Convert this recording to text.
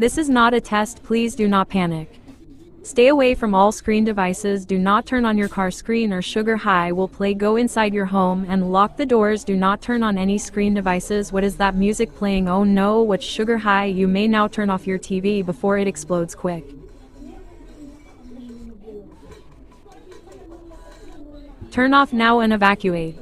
This is not a test, please do not panic. Stay away from all screen devices, do not turn on your car screen or Sugar High will play. Go inside your home and lock the doors, do not turn on any screen devices. What is that music playing? Oh no, what's Sugar High? You may now turn off your TV before it explodes quick. Turn off now and evacuate.